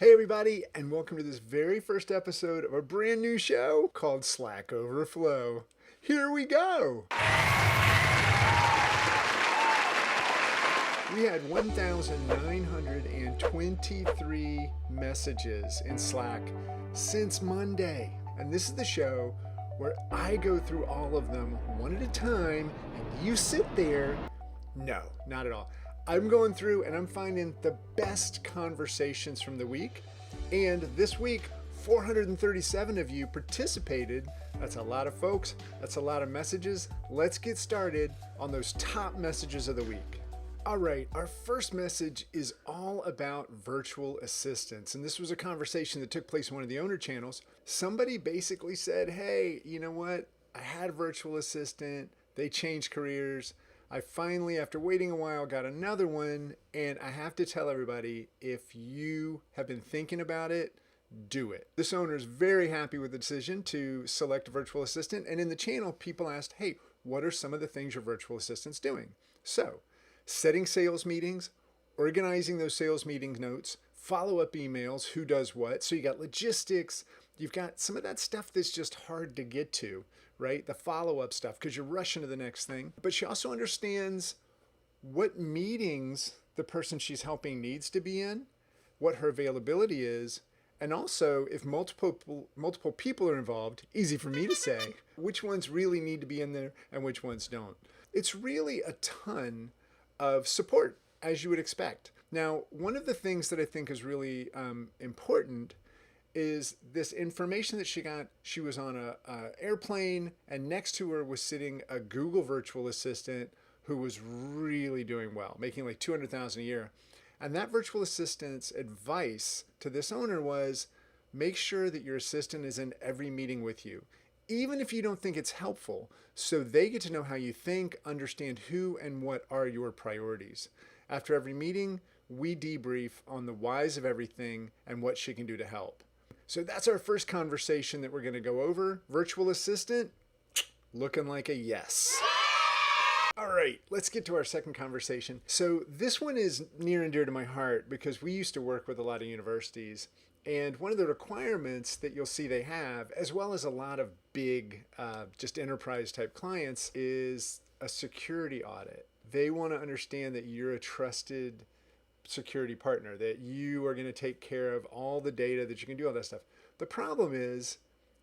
Hey everybody, and welcome to this very first episode of a brand new show called Slack Overflow. Here we go! We had 1,923 messages in Slack since Monday. And this is the show where I go through all of them one at a time, and you sit there. No, not at all. I'm going through and I'm finding the best conversations from the week. And this week, 437 of you participated. That's a lot of folks. That's a lot of messages. Let's get started on those top messages of the week. All right, our first message is all about virtual assistants. And this was a conversation that took place in one of the owner channels. Somebody basically said, hey, you know what? I had a virtual assistant. They changed careers. I finally, after waiting a while, got another one. And I have to tell everybody, if you have been thinking about it, do it. This owner is very happy with the decision to select a virtual assistant. And in the channel, people asked, hey, what are some of the things your virtual assistant's doing? So, setting sales meetings, organizing those sales meeting notes, follow-up emails, who does what. So you got logistics, you've got some of that stuff that's just hard to get to, right? The follow-up stuff, because you're rushing to the next thing. But she also understands what meetings the person she's helping needs to be in, what her availability is, and also if multiple people are involved, easy for me to say, which ones really need to be in there and which ones don't. It's really a ton of support, as you would expect. Now, one of the things that I think is really important is this information that she got. She was on a airplane, and next to her was sitting a Google virtual assistant who was really doing well, making like $200,000 a year. And that virtual assistant's advice to this owner was, make sure that your assistant is in every meeting with you, even if you don't think it's helpful, so they get to know how you think, understand who and what are your priorities. After every meeting, we debrief on the whys of everything and what she can do to help. So that's our first conversation that we're going to go over. Virtual assistant, looking like a yes. All right, let's get to our second conversation. So this one is near and dear to my heart because we used to work with a lot of universities. And one of the requirements that you'll see they have, as well as a lot of big, just enterprise type clients, is a security audit. They want to understand that you're a trusted security partner, that you are going to take care of all the data, that you can do all that stuff. The problem is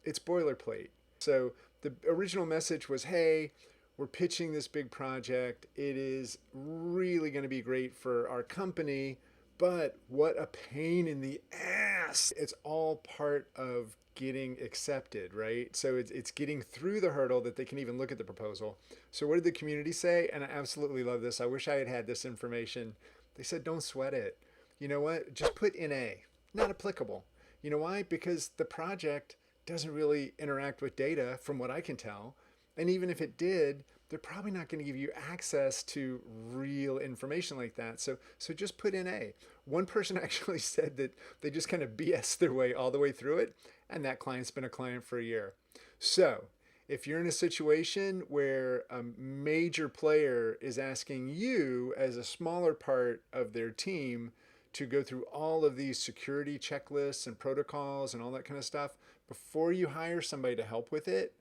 it's boilerplate. So the original message was, hey, we're pitching this big project. It is really going to be great for our company, but what a pain in the ass. It's all part of getting accepted, right? So it's getting through the hurdle that they can even look at the proposal. So what did the community say? And I absolutely love this. I wish I had this information. They said, don't sweat it. You know what? Just put NA, not applicable. You know why? Because the project doesn't really interact with data from what I can tell. And even if it did, they're probably not going to give you access to real information like that. So just put in A. One person actually said that they just kind of BS their way all the way through it, and that client's been a client for a year. So if you're in a situation where a major player is asking you as a smaller part of their team to go through all of these security checklists and protocols and all that kind of stuff, before you hire somebody to help with it,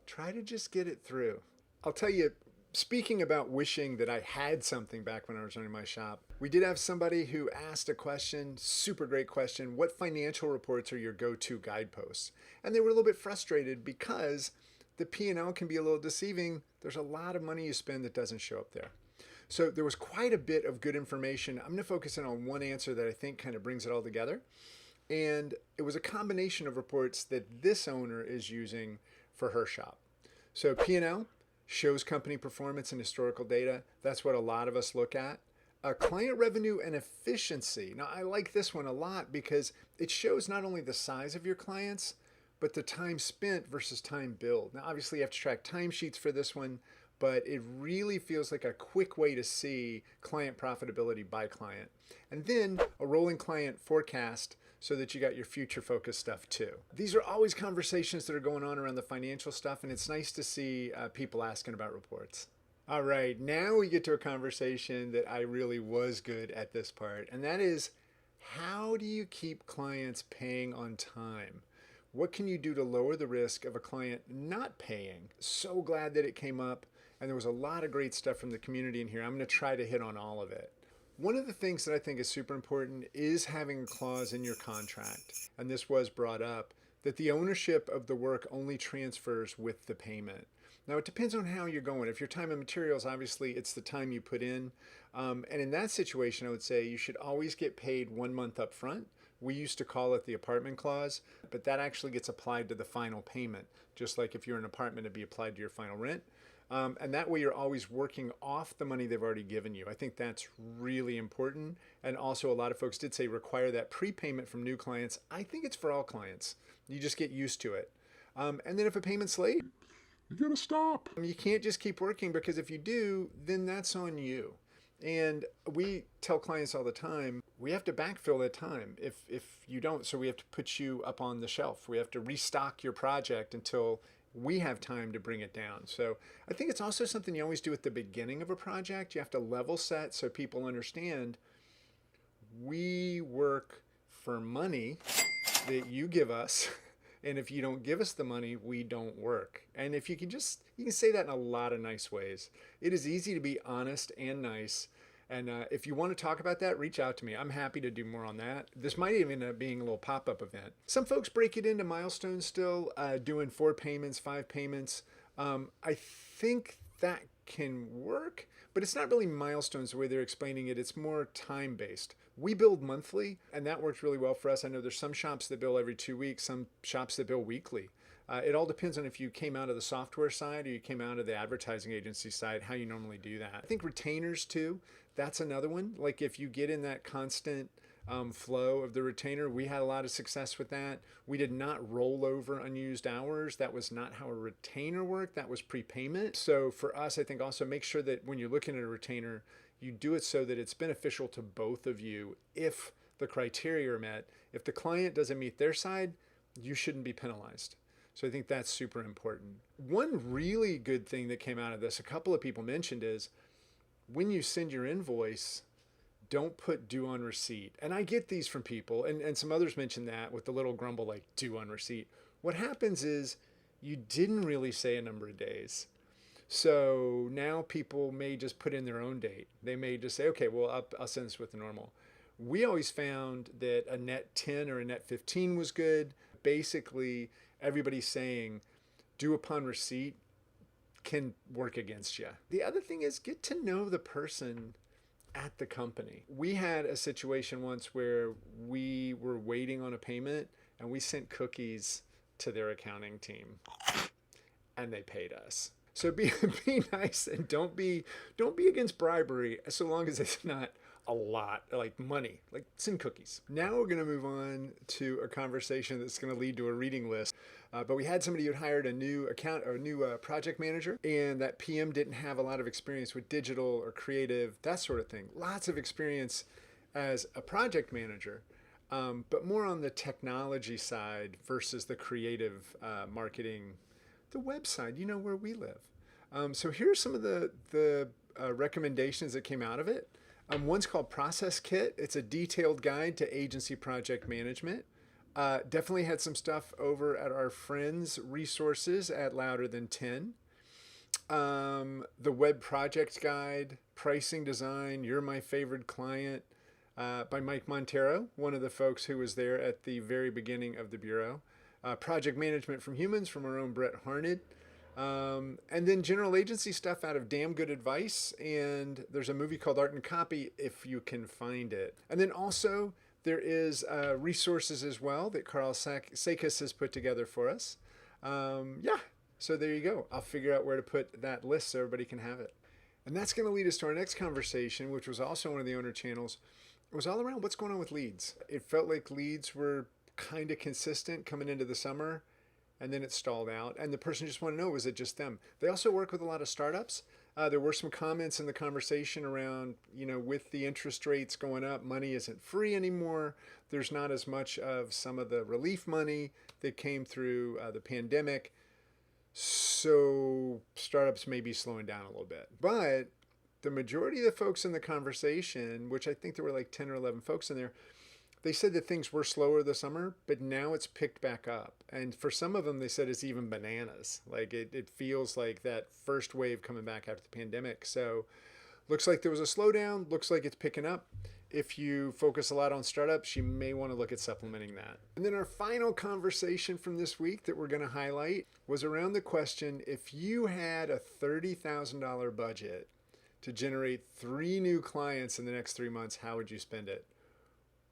try to just get it through. I'll tell you, speaking about wishing that I had something back when I was running my shop, we did have somebody who asked a question, super great question, what financial reports are your go-to guideposts? And they were a little bit frustrated because the P&L can be a little deceiving. There's a lot of money you spend that doesn't show up there. So there was quite a bit of good information. I'm going to focus in on one answer that I think kind of brings it all together. And it was a combination of reports that this owner is using for her shop. So P&L shows company performance and historical data. That's what a lot of us look at. Client revenue and efficiency. Now, I like this one a lot because it shows not only the size of your clients, but the time spent versus time billed. Now, obviously, you have to track timesheets for this one, but it really feels like a quick way to see client profitability by client. And then a rolling client forecast so that you got your future focused stuff too. These are always conversations that are going on around the financial stuff, and it's nice to see people asking about reports. All right, now we get to a conversation that I really was good at this part, and that is how do you keep clients paying on time? What can you do to lower the risk of a client not paying? So glad that it came up, and there was a lot of great stuff from the community in here. I'm going to try to hit on all of it. One of the things that I think is super important is having a clause in your contract, and this was brought up, that the ownership of the work only transfers with the payment. Now, it depends on how you're going. If your time and materials, obviously, it's the time you put in. And in that situation, I would say you should always get paid 1 month up front. We used to call it the apartment clause, but that actually gets applied to the final payment, just like if you're in an apartment, it'd be applied to your final rent. And that way you're always working off the money they've already given you. I think that's really important. And also a lot of folks did say require that prepayment from new clients. I think it's for all clients. You just get used to it. And then if a payment's late, you gotta stop. You can't just keep working, because if you do, then that's on you. And we tell clients all the time, we have to backfill that time if you don't. So we have to put you up on the shelf. We have to restock your project until we have time to bring it down. So I think it's also something you always do at the beginning of a project. You have to level set so people understand we work for money that you give us. And if you don't give us the money, we don't work. And if you can say that in a lot of nice ways. It is easy to be honest and nice. And if you want to talk about that, reach out to me. I'm happy to do more on that. This might even end up being a little pop-up event. Some folks break it into milestones still, doing 4 payments, 5 payments. I think that can work, but it's not really milestones the way they're explaining it. It's more time-based. We build monthly, and that works really well for us. I know there's some shops that bill every 2 weeks, some shops that bill weekly. It all depends on if you came out of the software side or you came out of the advertising agency side, how you normally do that. I think retainers too, that's another one. Like if you get in that constant flow of the retainer, we had a lot of success with that. We did not roll over unused hours. That was not how a retainer worked. That was prepayment. So for us, I think also make sure that when you're looking at a retainer, you do it so that it's beneficial to both of you if the criteria are met. If the client doesn't meet their side, you shouldn't be penalized. So I think that's super important. One really good thing that came out of this, a couple of people mentioned, is when you send your invoice, don't put due on receipt. And I get these from people, and some others mentioned that with the little grumble like due on receipt. What happens is you didn't really say a number of days. So now people may just put in their own date. They may just say, okay, well, I'll send this with the normal. We always found that a net 10 or a net 15 was good. Basically, everybody's saying due upon receipt can work against you. The other thing is get to know the person at the company. We had a situation once where we were waiting on a payment and we sent cookies to their accounting team and they paid us. So be nice and don't be against bribery so long as it's not a lot, like money, like send cookies. Now we're going to move on to a conversation that's going to lead to a reading list. But we had somebody who had hired a new project manager, and that PM didn't have a lot of experience with digital or creative, that sort of thing. Lots of experience as a project manager, but more on the technology side versus the creative marketing, the website, where we live. So here's some of the recommendations that came out of it. One's called Process Kit. It's a detailed guide to agency project management. Definitely had some stuff over at our friends' resources at Louder Than 10. The Web Project Guide, Pricing Design, You're My Favorite Client, by Mike Montero, one of the folks who was there at the very beginning of the Bureau. Project Management from Humans from our own Brett Harned. And then general agency stuff out of Damn Good Advice. And there's a movie called Art and Copy if you can find it. And then also there is resources as well that Carl Sakis has put together for us. So there you go. I'll figure out where to put that list so everybody can have it. And that's going to lead us to our next conversation, which was also one of the owner channels. It was all around what's going on with leads. It felt like leads were kind of consistent coming into the summer, and then it stalled out. And the person just wanted to know, was it just them? They also work with a lot of startups. There were some comments in the conversation around, with the interest rates going up, money isn't free anymore. There's not as much of some of the relief money that came through the pandemic. So startups may be slowing down a little bit. But the majority of the folks in the conversation, which I think there were like 10 or 11 folks in there, They said that things were slower this summer, but now it's picked back up. And for some of them, they said it's even bananas. Like it feels like that first wave coming back after the pandemic. So looks like there was a slowdown. Looks like it's picking up. If you focus a lot on startups, you may want to look at supplementing that. And then our final conversation from this week that we're going to highlight was around the question, if you had a $30,000 budget to generate 3 new clients in the next 3 months, how would you spend it?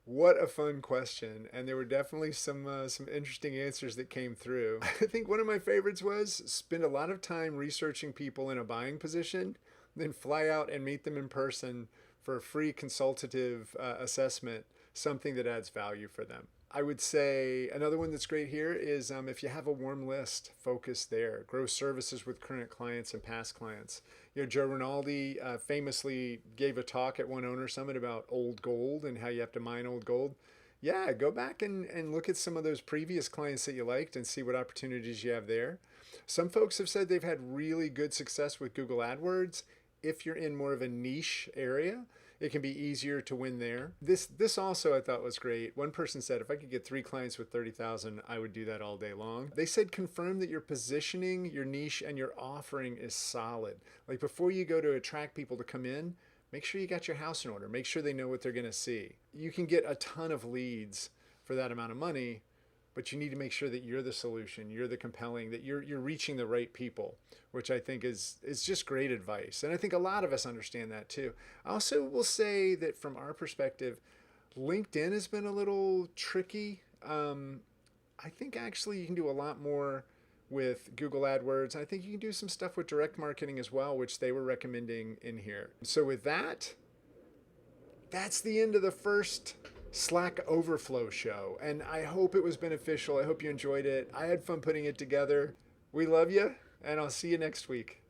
What a fun question. And there were definitely some interesting answers that came through. I think one of my favorites was spend a lot of time researching people in a buying position, then fly out and meet them in person for a free consultative assessment, something that adds value for them. I would say another one that's great here is if you have a warm list, focus there. Grow services with current clients and past clients. You know, Joe Rinaldi famously gave a talk at one owner summit about old gold and how you have to mine old gold. Yeah, go back and look at some of those previous clients that you liked and see what opportunities you have there. Some folks have said they've had really good success with Google AdWords. If you're in more of a niche area, it can be easier to win there. This also I thought was great. One person said, if I could get 3 clients with 30,000, I would do that all day long. They said confirm that your positioning, your niche, and your offering is solid. Like before you go to attract people to come in, make sure you got your house in order. Make sure they know what they're going to see. You can get a ton of leads for that amount of money, but you need to make sure that you're the solution, you're the compelling, that you're reaching the right people, which I think is just great advice. And I think a lot of us understand that too. I also will say that from our perspective, LinkedIn has been a little tricky. I think actually you can do a lot more with Google AdWords. I think you can do some stuff with direct marketing as well, which they were recommending in here. So with that, that's the end of the first Slack Overflow show, and I hope it was beneficial. I hope you enjoyed it. I had fun putting it together. We love you, and I'll see you next week.